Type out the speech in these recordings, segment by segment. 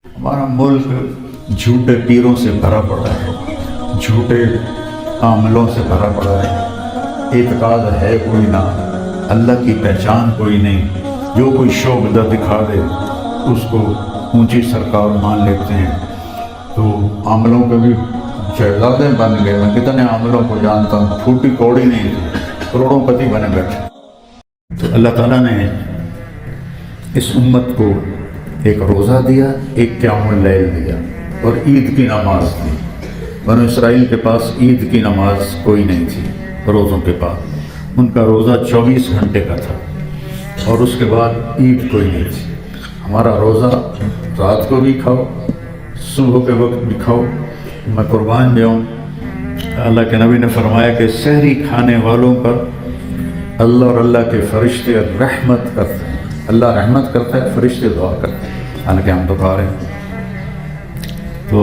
ہمارا ملک جھوٹے پیروں سے بھرا پڑا ہے، جھوٹے عاملوں سے بھرا پڑا ہے، اعتقاد ہے کوئی نہ، اللہ کی پہچان کوئی نہیں، جو کوئی شوبدہ دکھا دے اس کو اونچی سرکار مان لیتے ہیں۔ تو عاملوں کے بھی شہزادے بن گئے، میں کتنے عاملوں کو جانتا ہوں، پھوٹی کوڑی نہیں تھی، کروڑوں پتی بنے بیٹھے۔ تو اللہ تعالیٰ نے اس امت کو ایک روزہ دیا، ایک قیام اللیل دیا اور عید کی نماز دی۔ بنو اسرائیل کے پاس عید کی نماز کوئی نہیں تھی، روزوں کے پاس ان کا روزہ 24 گھنٹے کا تھا اور اس کے بعد عید کوئی نہیں تھی۔ ہمارا روزہ رات کو بھی کھاؤ، صبح کے وقت بھی کھاؤ۔ میں قربان جاؤں، اللہ کے نبی نے فرمایا کہ سحری کھانے والوں پر اللہ اور اللہ کے فرشتے رحمت کرتے ہیں، اللہ رحمت کرتا ہے، فرشتے دعا کرتے ہیں، حالانکہ ہم تو کھا رہے ہیں۔ تو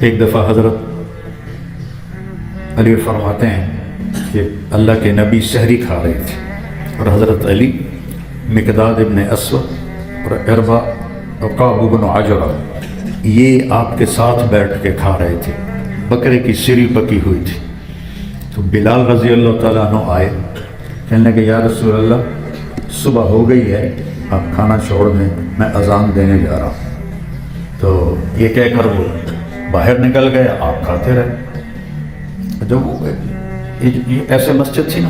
ایک دفعہ حضرت علی فرماتے ہیں کہ اللہ کے نبی سحری کھا رہے تھے اور حضرت علی، مقداد ابن اسود اور عربہ اور کعب بن عجرہ یہ آپ کے ساتھ بیٹھ کے کھا رہے تھے، بکرے کی سری پکی ہوئی تھی۔ تو بلال رضی اللہ تعالیٰ عنہ آئے، کہنے لگے یا رسول اللہ صبح ہو گئی ہے، آپ کھانا چھوڑ دیں، میں اذان دینے جا رہا ہوں۔ تو یہ کہہ کر وہ باہر نکل گئے، آپ کھاتے رہے۔ جب وہ ایسے مسجد تھی نا،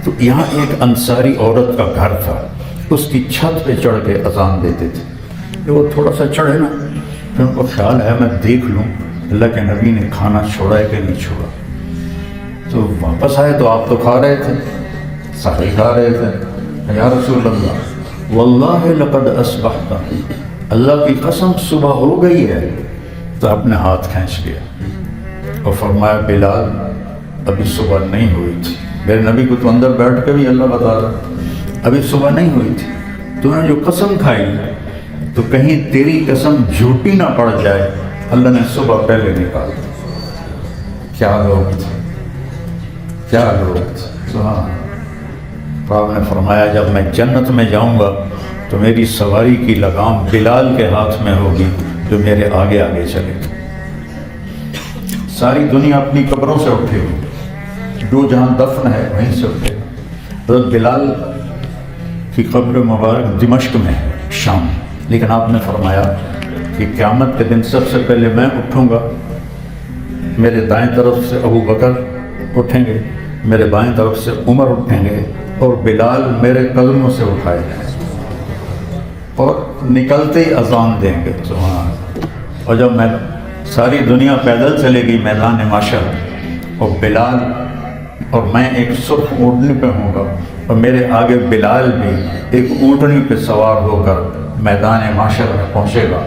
تو یہاں ایک انصاری عورت کا گھر تھا، اس کی چھت پہ چڑھ کے اذان دیتے تھے۔ جب وہ تھوڑا سا چڑھے نا، پھر ان کو خیال ہے میں دیکھ لوں اللہ کے نبی نے کھانا چھوڑا ہے کہ نہیں چھوڑا۔ تو واپس آئے تو آپ تو کھا رہے تھے، صحیح کھا رہے تھے۔ یا رسول اللہ واللہ لقد اصبحت، اللہ کی قسم صبح ہو گئی ہے۔ تو اپنے ہاتھ کھینچ لیا اور فرمایا بلال ابھی صبح نہیں ہوئی تھی، میرے نبی کو تو اندر بیٹھ کے بھی اللہ بتا رہا، ابھی صبح نہیں ہوئی تھی، تو نے جو قسم کھائی تو کہیں تیری قسم جھوٹی نہ پڑ جائے، اللہ نے صبح پہلے نکال دی۔ کیا لوگ تھے، کیا لوگ تھے، سبحان۔ آپ نے فرمایا جب میں جنت میں جاؤں گا تو میری سواری کی لگام بلال کے ہاتھ میں ہوگی جو میرے آگے آگے چلے گی۔ ساری دنیا اپنی قبروں سے اٹھے گی، جو جہاں دفن ہے وہیں سے اٹھے گا۔ حضرت بلال کی قبر مبارک دمشق میں ہے، شام، لیکن آپ نے فرمایا کہ قیامت کے دن سب سے پہلے میں اٹھوں گا، میرے دائیں طرف سے ابو بکر اٹھیں گے، میرے بائیں طرف سے عمر اٹھیں گے اور بلال میرے قدموں سے اٹھائے جائیں اور نکلتے ہی اذان دیں گے، سبحان۔ اور جب میں ساری دنیا پیدل چلے گی میدان محشر اور بلال اور میں ایک سرخ اونٹنی پہ ہوں گا اور میرے آگے بلال بھی ایک اونٹنی پہ سوار ہو کر میدان محشر میں پہنچے گا،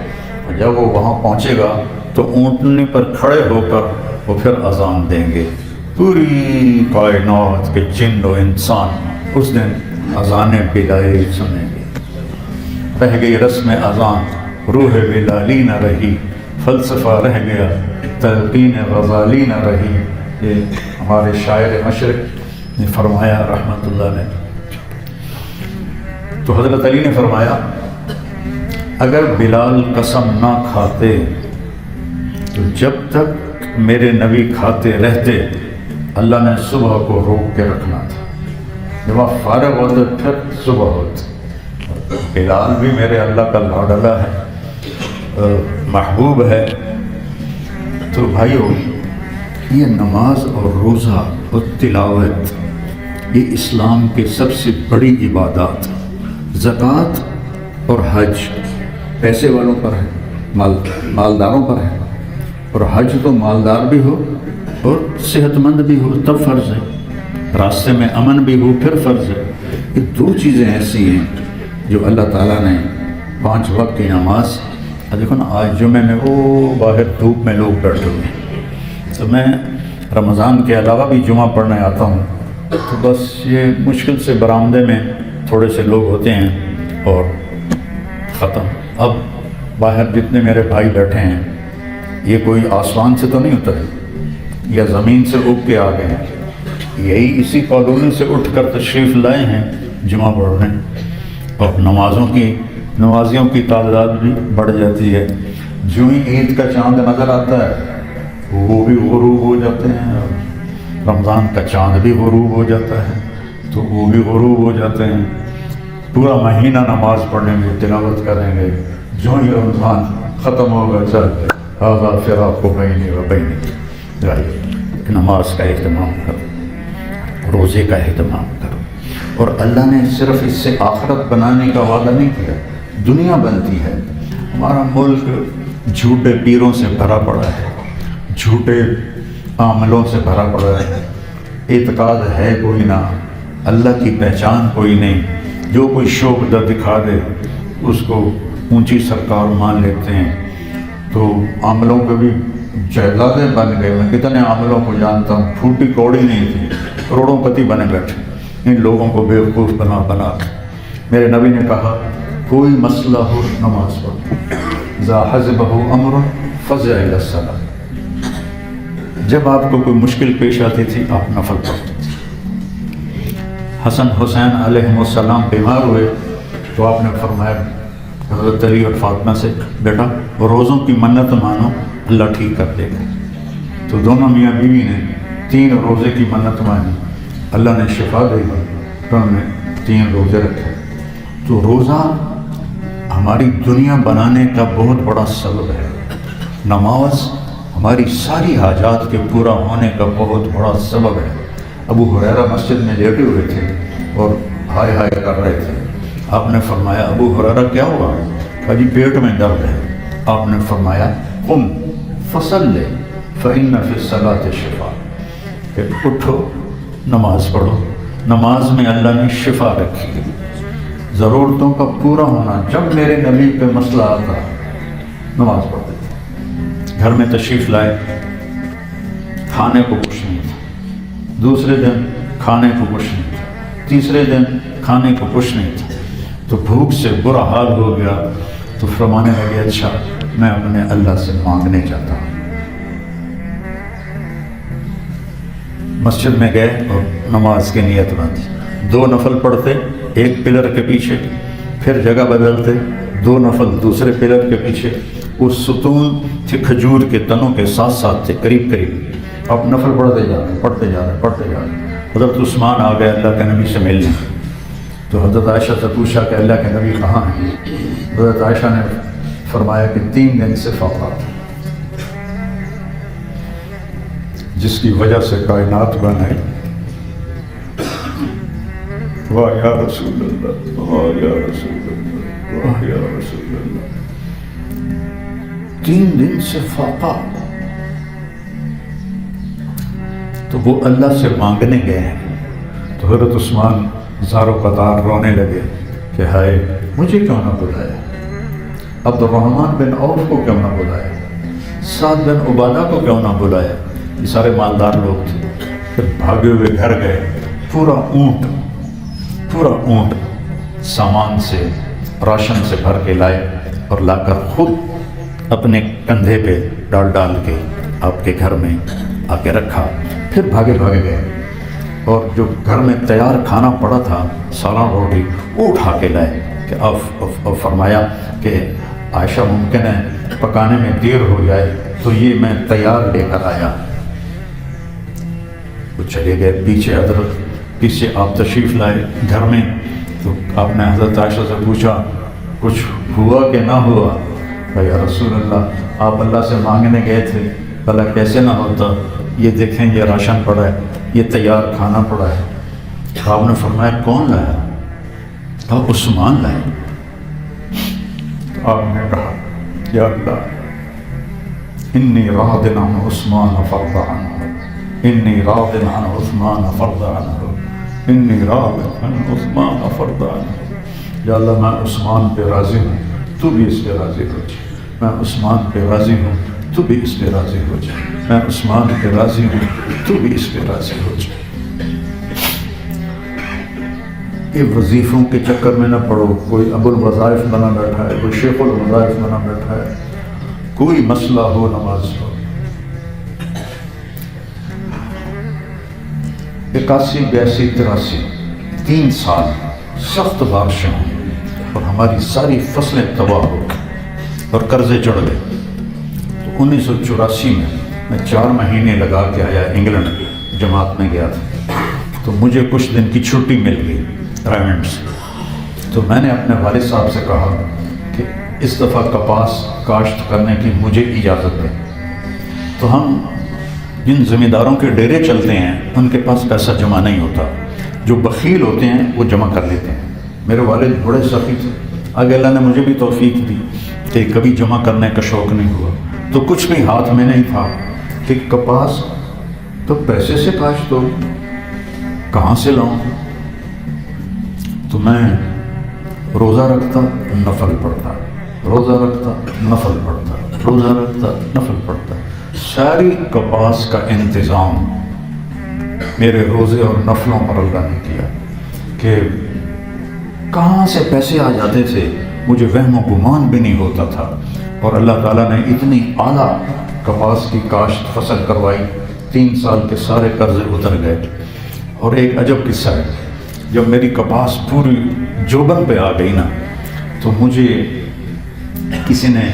اور جب وہ وہاں پہنچے گا تو اونٹنی پر کھڑے ہو کر وہ پھر اذان دیں گے۔ پوری کائنات کے جن و انسان اس دن اذان بلالی سنیں گے۔ رہ گئی رسم اذان، روح بلالی نہ رہی، فلسفہ رہ گیا، تلقین غزالی نہ رہی۔ یہ ہمارے شاعر مشرق نے فرمایا رحمۃ اللہ نے۔ تو حضرت علی نے فرمایا اگر بلال قسم نہ کھاتے تو جب تک میرے نبی کھاتے رہتے اللہ نے صبح کو روک کے رکھنا تھا، جب آپ فارغ ہوتے پھر صبح ہوتی۔ بلال بھی میرے اللہ کا لاڈلا ہے، محبوب ہے۔ تو بھائیو، یہ نماز اور روزہ اور تلاوت یہ اسلام کے سب سے بڑی عبادات۔ زکوٰۃ اور حج پیسے والوں پر ہے، مالداروں پر ہے، اور حج تو مالدار بھی ہو اور صحت مند بھی ہو تب فرض ہے، راستے میں امن بھی ہو پھر فرض ہے۔ یہ دو چیزیں ایسی ہیں جو اللہ تعالیٰ نے 5 وقت کی نماز۔ دیکھو نا آج جمعے میں وہ باہر دھوپ میں لوگ بیٹھے ہوئے ہیں، تو میں رمضان کے علاوہ بھی جمعہ پڑھنے آتا ہوں، تو بس یہ مشکل سے برآمدے میں تھوڑے سے لوگ ہوتے ہیں اور ختم۔ اب باہر جتنے میرے بھائی بیٹھے ہیں یہ کوئی آسمان سے تو نہیں اترے یا زمین سے اگ کے آ گئے ہیں، یہی اسی کالونی سے اٹھ کر تشریف لائے ہیں جمعہ پڑھنے اور نمازوں کی نمازیوں کی تعداد بھی بڑھ جاتی ہے. جو ہی عید کا چاند نظر آتا ہے وہ بھی غروب ہو جاتے ہیں، رمضان کا چاند بھی غروب ہو جاتا ہے تو وہ بھی غروب ہو جاتے ہیں. پورا مہینہ نماز پڑھیں گے، تلاوت کریں گے، جو ہی رمضان ختم ہوگا چل ہذا فراق بینی و بینک. نماز کا اہتمام کرو، روزے کا اہتمام کرو. اور اللہ نے صرف اس سے آخرت بنانے کا وعدہ نہیں کیا، دنیا بنتی ہے. ہمارا ملک جھوٹے پیروں سے بھرا پڑا ہے، جھوٹے عاملوں سے بھرا پڑا ہے. اعتقاد ہے کوئی نہ، اللہ کی پہچان کوئی نہیں. جو کوئی شوق در دکھا دے اس کو اونچی سرکار مان لیتے ہیں. تو عاملوں کے بھی جہلادے بن گئے. میں کتنے عاملوں کو جانتا ہوں، پھوٹی کوڑی نہیں تھی، کروڑوں پتی بنے بیٹھے ان لوگوں کو بیوقوف بنا بنا. میرے نبی نے کہا کوئی مسئلہ ہو نماز پڑھو، ذا حزبہ امر فزع الی الصلاۃ. جب آپ کو کوئی مشکل پیش آتی تھی آپ نفل پڑھتے تھے. حسن حسین علیہ السلام بیمار ہوئے تو آپ نے فرمایا حضرت علی اور فاطمہ سے، بیٹا روزوں کی منت مانو اللہ ٹھیک کر دے گا. تو دونوں میاں بیوی نے 3 روزے کی منت مانی، اللہ نے شفا دے دی تو ہم نے 3 روزے رکھے. تو روزہ ہماری دنیا بنانے کا بہت بڑا سبب ہے. نماز ہماری ساری حاجات کے پورا ہونے کا بہت بڑا سبب ہے. ابو ہریرہ مسجد میں لیٹے ہوئے تھے اور ہائے ہائے کر رہے تھے. آپ نے فرمایا ابو ہریرہ کیا ہوا؟ کہا جی پیٹ میں درد ہے. آپ نے فرمایا قم فصلی فإن فی الصلاۃ شفاء، کہ اٹھو نماز پڑھو، نماز میں اللہ نے شفا رکھی ہے. ضرورتوں کا پورا ہونا. جب میرے نبی پہ مسئلہ آتا نماز پڑھتے تھے. گھر میں تشریف لائے، کھانے کو کچھ نہیں تھا، دوسرے دن کھانے کو کچھ نہیں تھا، تیسرے دن کھانے کو کچھ نہیں تھا. تو بھوک سے برا حال ہو گیا تو فرمانے لگے اچھا میں اپنے اللہ سے مانگنے جاتا ہوں. مسجد میں گئے اور نماز کی نیت باندھی. 2 نفل پڑھتے ایک پلر کے پیچھے، پھر جگہ بدلتے 2 نفل دوسرے پلر کے پیچھے. وہ ستون تھے کھجور کے تنوں کے ساتھ ساتھ تھے، قریب قریب. آپ نفل پڑھتے جا رہے. حضرت عثمان آ گئے اللہ کے نبی سے ملنے. تو حضرت عائشہ سے پوچھا کہ اللہ کے نبی کہاں ہیں؟ حضرت عائشہ نے فرمایا کہ 3 دن سے فاقہ تھا، جس کی وجہ سے کائنات بنائی. واہ یا رسول اللہ، واہ یا رسول اللہ، واہ یا رسول اللہ. 3 دن سے فاقہ. تو وہ اللہ سے مانگنے گئے ہیں. تو حضرت عثمان زار و قطار رونے لگے کہ ہائے مجھے کیوں نہ بلایا، عبد الرحمن بن عوف کو کیوں نہ بلایا، سعد بن عبادہ کو کیوں نہ بلایا. یہ سارے مالدار لوگ تھے. پھر بھاگے ہوئے گھر گئے. پورا اونٹ سامان سے راشن سے بھر کے لائے اور لا کر خود اپنے کندھے پہ ڈال کے آپ کے گھر میں آ کے رکھا. پھر بھاگے گئے اور جو گھر میں تیار کھانا پڑا تھا سالن روٹی وہ اٹھا کے لائے کہ اب فرمایا کہ عائشہ ممکن ہے پکانے میں دیر ہو جائے تو یہ میں تیار لے کر آیا. وہ چلے گئے پیچھے آپ تشریف لائے گھر میں. تو آپ نے حضرت عائشہ سے پوچھا کچھ ہوا کہ نہ ہوا؟ یا رسول اللہ آپ اللہ سے مانگنے گئے تھے، بھلا کیسے نہ ہوتا، یہ دیکھیں یہ راشن پڑا ہے، یہ تیار کھانا پڑا ہے. آپ نے فرمایا کون لایا؟ آپ عثمان لائے. آپ نے کہا یا اللہ انی راض عن عثمان فرض عنہ، انی راض عن عثمان فرض عنہ، انی راض عن عثمان فرض عنہ. یا اللہ میں عثمان پہ راضی ہوں تو بھی اس پہ راضی ہو جائے. میں عثمان پہ راضی ہوں تو بھی اس پہ راضی ہو جائے. میں عثمان پہ راضی ہوں تو بھی اس پہ راضی ہو جائے. کہ وظیفوں کے چکر میں نہ پڑو. کوئی ابو الوظائف بنا بیٹھا ہے، کوئی شیخ الوظائف بنا بیٹھا ہے. کوئی مسئلہ ہو نماز ہو. 81 82 83 3 سال سخت بارشیں ہیں. اور ہماری ساری فصلیں تباہ ہو گئی اور قرضے چڑھ گئے. تو 1984 میں 4 مہینے لگا کے آیا انگلینڈ، جماعت میں گیا تھا. تو مجھے کچھ دن کی چھٹی مل گئی ریمنڈ سے. تو میں نے اپنے والد صاحب سے کہا کہ اس دفعہ کپاس کاشت کرنے کی مجھے اجازت دیں. تو ہم جن زمینداروں کے ڈیرے چلتے ہیں ان کے پاس پیسہ جمع نہیں ہوتا، جو بخیل ہوتے ہیں وہ جمع کر لیتے ہیں. میرے والد بڑے سخی تھے، آگے اللہ نے مجھے بھی توفیق دی کہ کبھی جمع کرنے کا شوق نہیں ہوا. تو کچھ بھی ہاتھ میں نہیں تھا کہ کپاس تو پیسے سے کاشت ہو، کہاں سے لاؤں. تو میں روزہ رکھتا، نفل پڑھتا، روزہ رکھتا، نفل پڑھتا، روزہ رکھتا، نفل پڑھتا. ساری کپاس کا انتظام میرے روزے اور نفلوں پر اللہ نے کیا کہ کہاں سے پیسے آ جاتے تھے مجھے وہم و گمان بھی نہیں ہوتا تھا. اور اللہ تعالیٰ نے اتنی اعلیٰ کپاس کی کاشت فصل کروائی، 3 سال کے سارے قرضے اتر گئے. اور ایک عجب قصہ ہے، جب میری کپاس پوری جوبن پہ آ گئی نا تو مجھے کسی نے،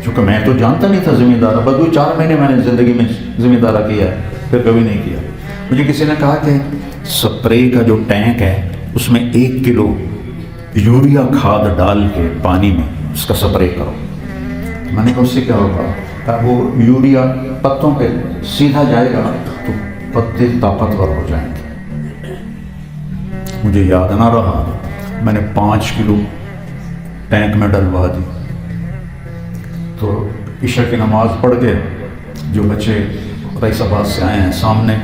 چونکہ میں تو جانتا نہیں تھا زمیندار، بس وہ 4 مہینے میں نے زندگی میں زمیندارہ کیا ہے، پھر کبھی نہیں کیا. مجھے کسی نے کہا کہ سپرے کا جو ٹینک ہے اس میں 1 کلو یوریا کھاد ڈال کے پانی میں اس کا سپرے کرو. میں نے کہا اس سے کیا ہوگا؟ وہ یوریا پتوں پہ سیدھا جائے گا تو پتے طاقتور ہو جائیں گے. مجھے یاد نہ رہا، میں نے 5 کلو ٹینک میں ڈلوا دی. تو عشاء کی نماز پڑھ کے جو بچے رئیس آباد سے آئے ہیں، سامنے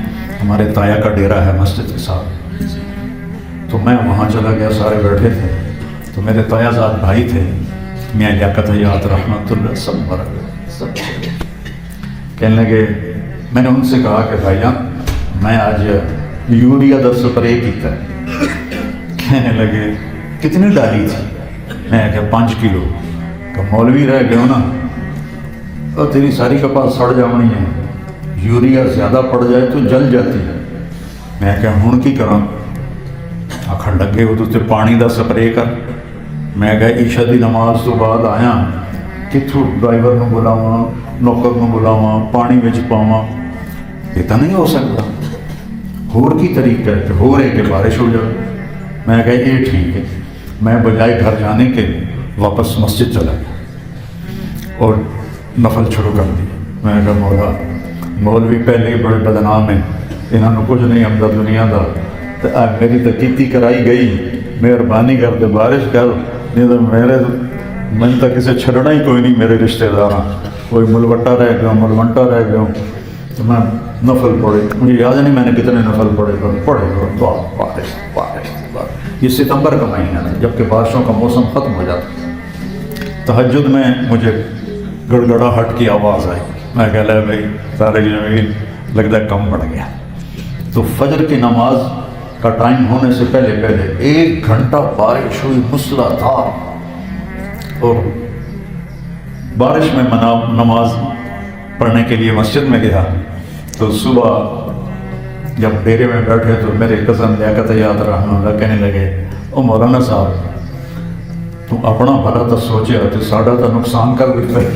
ہمارے تایا کا ڈیرا ہے مسجد کے ساتھ، تو میں وہاں چلا گیا. سارے بیٹھے تھے تو میرے تایا زاد بھائی تھے، میاں لیاقت حیات رحمۃ اللہ، سب مر گئے، سب کہنے لگے. میں نے ان سے کہا کہ بھائیاں میں آج یوریا دا سپرے کیتا ہے. کہنے لگے کتنی ڈالی تھی؟ میں کہا 5 کلو. کہ مولوی رہ گئے ہو نا، اور تیری ساری کپاس سڑ جانی ہے، یوریا زیادہ پڑ جائے تو جل جاتی ہے. میں کہا ہن کی کراں؟ آخر لگے ہو تو پانی دا سپرے کر. میں کہا عشاء دی نماز تو بعد آیا، کتھوں ڈرائیور نو بلاواں، نوکر نو بلاواں، پانی وچ پاواں؟ یہ تو نہیں ہو سکتا. ہور کی طریقہ ہے کہ ہو رہے کہ بارش ہو جائے. میں کہا یہ ٹھیک ہے. میں بجائے گھر جانے کے واپس مسجد چلا گیا اور نفل شروع کر دی. میں کہا مولا مولوی پہلے ہی بڑے بدنام ہیں، انہوں نے کچھ نہیں آمدہ دنیا دا، تو میری تو کیتی کرائی گئی، مہربانی کر دے بارش کر، نہیں تو میں تو کسی چھڑنا ہی کوئی نہیں. میرے رشتہ دار کوئی ملوٹا رہ گیا، ملوٹا رہ گیا. تو میں نفل پڑھے، مجھے یاد نہیں میں نے کتنے نفل پڑھے دعا بارش بارش بارش. یہ ستمبر کا مہینہ تھا جبکہ بارشوں کا موسم ختم ہو جاتا. تہجد میں مجھے گڑگڑاہٹ کی آواز آئی. میں کہہ لے بھائی سارے زمین لگتا ہے کم پڑ گیا. تو فجر کی نماز کا ٹائم ہونے سے پہلے 1 گھنٹہ بارش ہوئی مسلح دھار. اور بارش میں نماز پڑھنے کے لیے مسجد میں گیا. تو صبح جب ڈیرے میں بیٹھے تو میرے کزن لیاقت حیات رحمۃ اللہ کہنے لگے او مولانا صاحب تو اپنا بھلا تو سوچیا تو ساڈا تو نقصان کر دیتا ہے.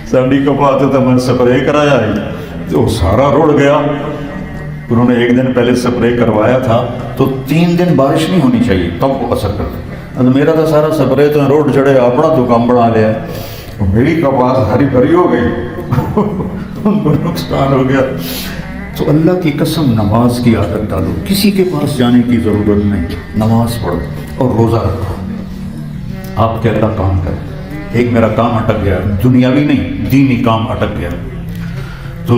ساڈی کپاس تو میں سپرے کرایا ہے تو سارا رڑ گیا. انہوں نے 1 دن پہلے سپرے کروایا تھا تو 3 دن بارش نہیں ہونی چاہیے تب وہ اثر کرتا. میرا تو سارا سپرے تو روڈ چڑھے، اپنا تو کام بنا لیا، میری کپاس ہری بھری ہو گئی، ان کو نقصان ہو گیا. تو اللہ کی قسم نماز کی عادت ڈالو، کسی کے پاس جانے کی ضرورت نہیں، نماز پڑھو اور روزہ رکھو، آپ کے اللہ کام کرے. ایک میرا کام اٹک گیا، دنیاوی نہیں دینی کام اٹک گیا. تو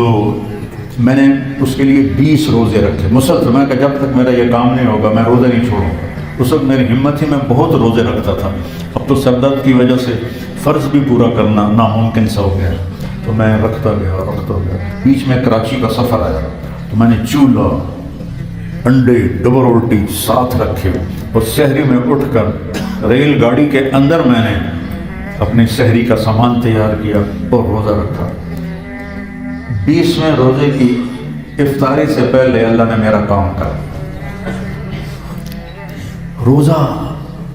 میں نے اس کے لیے 20 روزے رکھے مسلسل. میں کہ جب تک میرا یہ کام نہیں ہوگا میں روزے نہیں چھوڑوں گا. اس وقت میری ہمت تھی، میں بہت روزے رکھتا تھا. اب تو سر درد کی وجہ سے فرض بھی پورا کرنا ناممکن سا ہو گیا، تو میں رکھتا گیا. بیچ میں کراچی کا سفر آیا تو میں نے چولہا، انڈے، ڈبل روٹی ساتھ رکھے اور سحری میں اٹھ کر ریل گاڑی کے اندر میں نے اپنی سحری کا سامان تیار کیا اور روزہ رکھا. 20ویں روزے کی افطاری سے پہلے اللہ نے میرا کام کرا. روزہ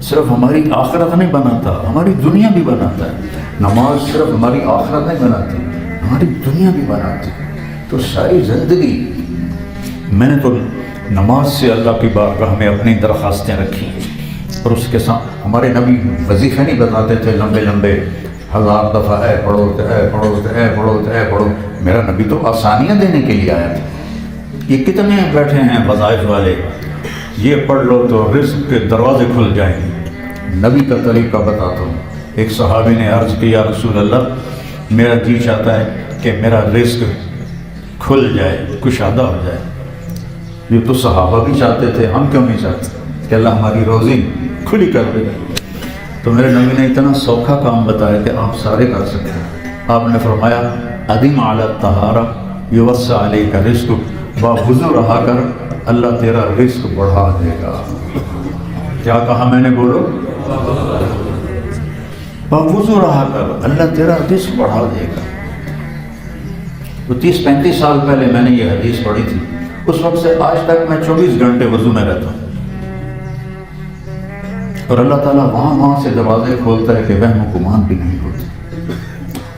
صرف ہماری آخرت نہیں بناتا، ہماری دنیا بھی بناتا ہے۔ نماز صرف ہماری آخرت نہیں بناتی، ہماری دنیا بھی بناتی۔ تو ساری زندگی میں نے تو نماز سے اللہ کی بارگاہ میں اپنی درخواستیں رکھی، اور اس کے ساتھ ہمارے نبی وظیفے نہیں بتاتے تھے لمبے لمبے 1000 دفعہ اے پڑھو اے پڑھو اے پڑھو اے پڑھو۔ میرا نبی تو آسانیاں دینے کے لیے آیا تھا۔ یہ کتنے بیٹھے ہیں وظائف والے، یہ پڑھ لو تو رزق کے دروازے کھل جائیں گے۔ نبی کا طریقہ بتاتا ہوں۔ ایک صحابی نے عرض کی یا رسول اللہ، میرا جی چاہتا ہے کہ میرا رزق کھل جائے، کشادہ ہو جائے۔ یہ تو صحابہ بھی چاہتے تھے، ہم کیوں نہیں چاہتے کہ اللہ ہماری روزی کھلی کر دے؟ تو میرے نبی نے اتنا سوکھا کام بتایا کہ آپ سارے کر سکتے ہیں۔ آپ نے فرمایا ادیم علی الطہارہ یوسع علیک رزق، باوضو رہا کر، اللہ تیرا رزق بڑھا دے گا۔ کیا کہا میں نے؟ بولو، باوضو رہا کر، اللہ تیرا رزق بڑھا دے گا۔ تو 30-35 سال پہلے میں نے یہ حدیث پڑھی تھی، اس وقت سے آج تک میں 24 گھنٹے وضو میں رہتا ہوں، اور اللہ تعالیٰ وہاں سے دروازے کھولتا ہے کہ وہم و گمان بھی نہیں ہوتے۔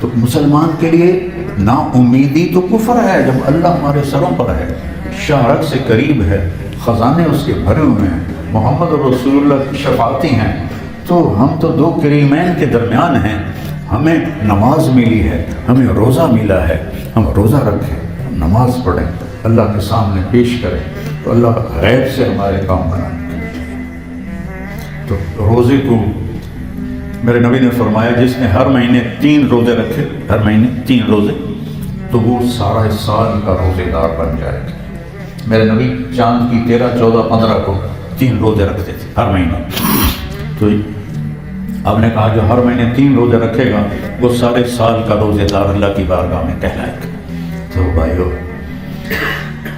تو مسلمان کے لیے نا امیدی تو کفر ہے جب اللہ ہمارے سروں پر ہے، شارک سے قریب ہے، خزانے اس کے بھرے ہوئے ہیں، محمد رسول اللہ کی شفاعتی ہیں، تو ہم تو دو کریمین کے درمیان ہیں۔ ہمیں نماز ملی ہے، ہمیں روزہ ملا ہے، ہم روزہ رکھیں، ہم نماز پڑھیں، اللہ کے سامنے پیش کریں، تو اللہ غیب سے ہمارے کام بنائیں۔ تو روزے کو میرے نبی نے فرمایا جس نے ہر مہینے 3 روزے رکھے، ہر مہینے 3 روزے، تو وہ سارا سال کا روزے دار بن جائے گا۔ میرے نبی چاند کی 13، 14، 15 کو 3 روزے رکھتے تھے ہر مہینے۔ تو آپ نے کہا جو ہر مہینے 3 روزے رکھے گا وہ سارے سال کا روزے دار اللہ کی بارگاہ میں کہلائے گا۔ تو بھائیو،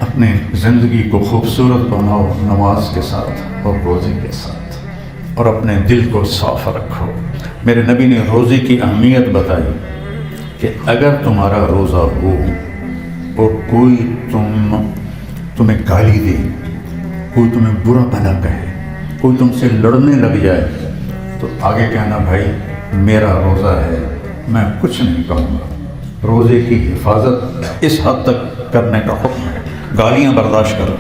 اپنے زندگی کو خوبصورت بناؤ نماز کے ساتھ اور روزے کے ساتھ، اور اپنے دل کو صاف رکھو۔ میرے نبی نے روزے کی اہمیت بتائی کہ اگر تمہارا روزہ ہو اور کوئی تمہیں گالی دے، کوئی تمہیں برا بھلا کہے، کوئی تم سے لڑنے لگ جائے، تو آگے کہنا بھائی میرا روزہ ہے، میں کچھ نہیں کہوں گا۔ روزے کی حفاظت اس حد تک کرنے کا حکم ہے۔ گالیاں برداشت کرو،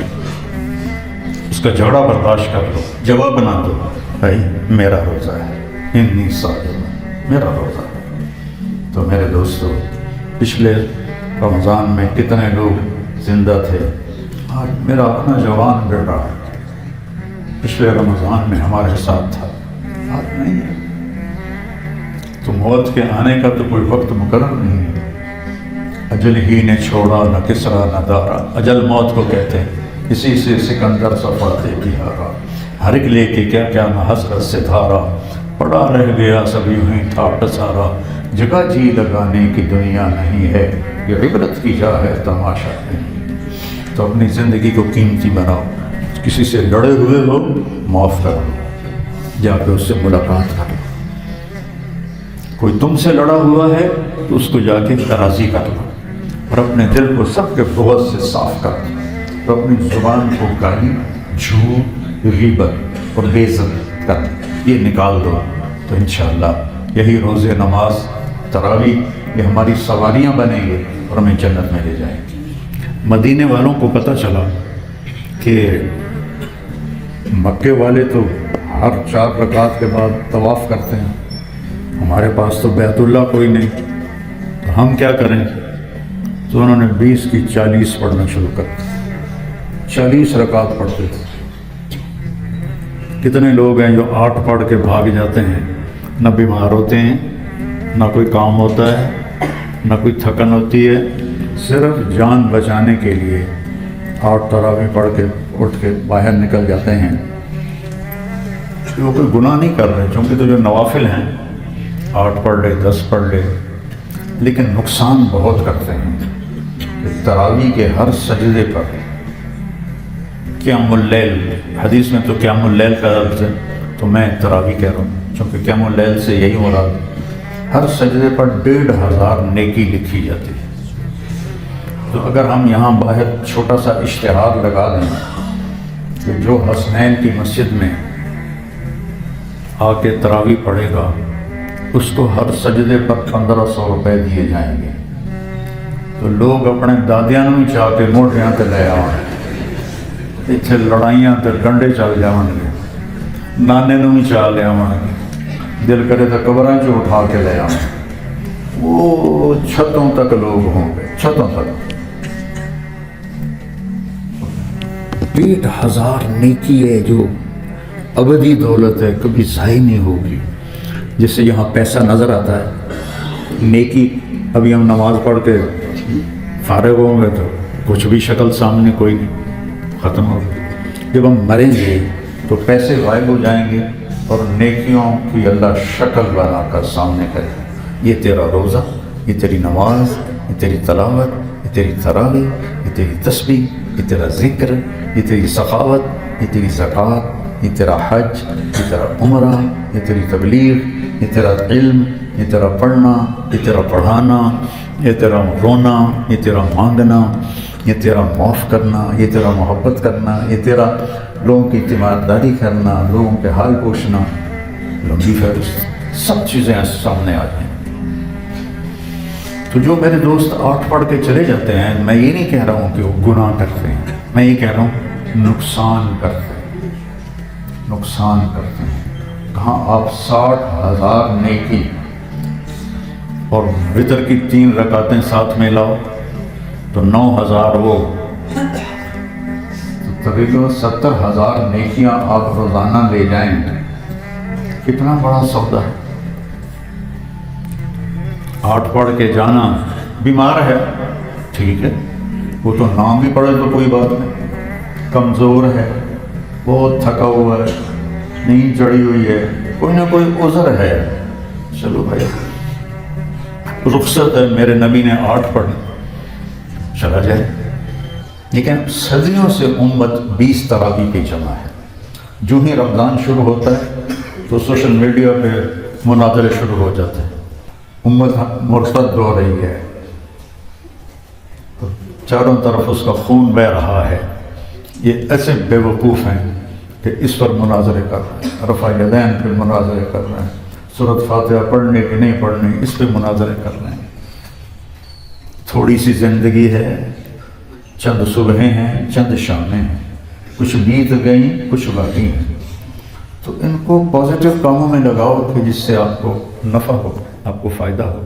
اس کا جھگڑا برداشت کر لو، جواب بنا دو، بھائی میرا روزہ ہے، انی صائم، میرا روزہ ہے۔ تو میرے دوستو، پچھلے رمضان میں کتنے لوگ زندہ تھے، آج میرا اپنا جوان بیٹا پچھلے رمضان میں ہمارے ساتھ تھا، آج نہیں ہے۔ تو موت کے آنے کا تو کوئی وقت مقرر نہیں ہے۔ اجل ہی نے چھوڑا نہ کسرا نہ دارا، اجل موت کو کہتے ہیں، اسی سے سکندر صفاتے بھی ہارا، ہر ایک لے کے کیا کیا نہ حسرت سے دھارا، پڑا رہ گیا سب یوں ہی ٹھاٹ سارا، جگہ جی لگانے کی دنیا نہیں ہے، یہ عبرت کی جا ہے تماشا نہیں۔ تو اپنی زندگی کو قیمتی بناؤ، کسی سے لڑے ہوئے ہو معاف کر دو، جا کے اس سے ملاقات کر لو۔ کوئی تم سے لڑا ہوا ہے تو اس کو جا کے راضی کر لو، اور اپنے دل کو سب کے بغض سے صاف کر دو، تو اپنی زبان کو گالی، جھوٹ، غیبت اور بے عزت کر یہ نکال دو، تو انشاءاللہ یہی روزے، نماز، تراویح یہ ہماری سواریاں بنیں گے اور ہمیں جنت میں لے جائیں گے۔ مدینے والوں کو پتہ چلا کہ مکے والے تو ہر 4 رکعت کے بعد طواف کرتے ہیں، ہمارے پاس تو بیت اللہ کوئی نہیں، تو ہم کیا کریں؟ تو انہوں نے 20 کی 40 پڑھنا شروع کر دیا، 40 رکعت پڑھتے تھے۔ کتنے لوگ ہیں جو 8 پڑھ کے بھاگ جاتے ہیں، نہ بیمار ہوتے ہیں، نہ کوئی کام ہوتا ہے، نہ کوئی تھکن ہوتی ہے، صرف جان بچانے کے لیے 8 تراویح پڑھ کے اٹھ کے باہر نکل جاتے ہیں۔ وہ کوئی گناہ نہیں کر رہے، چونکہ تو جو نوافل ہیں 8 پڑھ لے، 10 پڑھ لے، لیکن نقصان بہت کرتے ہیں۔ تراویح کے ہر سجدے پر قیام اللیل، حدیث میں تو قیام اللیل کا لفظ ہے، تو میں تراویح کہہ رہا ہوں، چونکہ قیام اللیل سے یہی مراد، ہر سجدے پر 1500 نیکی لکھی جاتی ہے۔ تو اگر ہم یہاں باہر چھوٹا سا اشتہار لگا دیں کہ جو حسنین کی مسجد میں آ کے تراویح پڑھے گا اس کو ہر سجدے پر 1500 روپے دیے جائیں گے. تو لوگ اپنے دادیاں بھی چاہ کے موٹیاں تے لے آؤں, اتنے لڑائیاں تے ڈنڈے چل جاؤں گے, نانے نو بھی چاہ لے آؤں گے, دل کرے تو قبراں چ اٹھا کے لے آؤں. وہ چھتوں تک لوگ ہوں گے, چھتوں تک. 1,000 نیکی ہے جو ابدی دولت ہے, کبھی ضائع نہیں ہوگی. جس سے یہاں پیسہ نظر آتا ہے, نیکی ابھی ہم نماز پڑھ کے فارغ ہوں گے تو کچھ بھی شکل سامنے کوئی نہیں, ختم ہو گئی. جب ہم مریں گے تو پیسے غائب ہو جائیں گے اور نیکیوں کی اللہ شکل بنا کر سامنے کرے. یہ تیرا روزہ, یہ تیری نماز, یہ تیری تلاوت, یہ تیری تراویح, یہ تیری تسبیح, یہ تیرا ذکر, یہ تیری سخاوت, یہ تیری زکوٰۃ, یہ تیرا حج, یہ تیرا عمرہ, یہ تیری تبلیغ, یہ تیرا علم, یہ تیرا پڑھنا, یہ تیرا پڑھانا, یہ تیرا رونا, یہ تیرا مانگنا, یہ تیرا معاف کرنا, یہ تیرا محبت کرنا, یہ تیرا لوگوں کی تیمارداری کرنا, لوگوں کے حال پوچھنا. لمبی فہرست, سب چیزیں سامنے آ جائیں. تو جو میرے دوست 8 پڑھ کے چلے جاتے ہیں, میں یہ نہیں کہہ رہا ہوں کہ وہ گناہ کرتے ہیں, میں یہ کہہ رہا ہوں نقصان کرتے ہیں, نقصان کرتے ہیں. کہاں آپ 60,000 نیکی اور وتر کی 3 رکعتیں ساتھ میں لاؤ تو 9,000 وہ, تو تقریباً 70,000 نیکیاں آپ روزانہ لے جائیں. کتنا بڑا سودا ہے. 8 پڑھ کے جانا, بیمار ہے ٹھیک ہے, وہ تو نام بھی پڑھے تو کوئی بات نہیں, کمزور ہے, بہت تھکا ہوا ہے, نیند چڑھی ہوئی ہے, کوئی نہ کوئی عذر ہے, چلو بھائی رخصت ہے, میرے نبی نے 8 پڑھی, چلا جائے. لیکن صدیوں سے امت 20 تراویح کی جمع ہے. جو ہی رمضان شروع ہوتا ہے تو سوشل میڈیا پہ مناظرے شروع ہو جاتے ہیں, امت مرتد ہو رہی ہے, چاروں طرف اس کا خون بہہ رہا ہے. یہ ایسے بے وقوف ہیں کہ اس پر مناظرے کر رہے ہیں, رفع یدین پہ مناظرے کر رہے ہیں, سورۃ فاتحہ پڑھنے کی نہیں پڑھنے اس پہ مناظرے کر رہے ہیں. تھوڑی سی زندگی ہے, چند صبحیں ہیں, چند شامیں ہیں, کچھ بیت گئیں, کچھ باقی ہیں. تو ان کو پازیٹیو کاموں میں لگاؤ کہ جس سے آپ کو نفع ہو, آپ کو فائدہ ہو.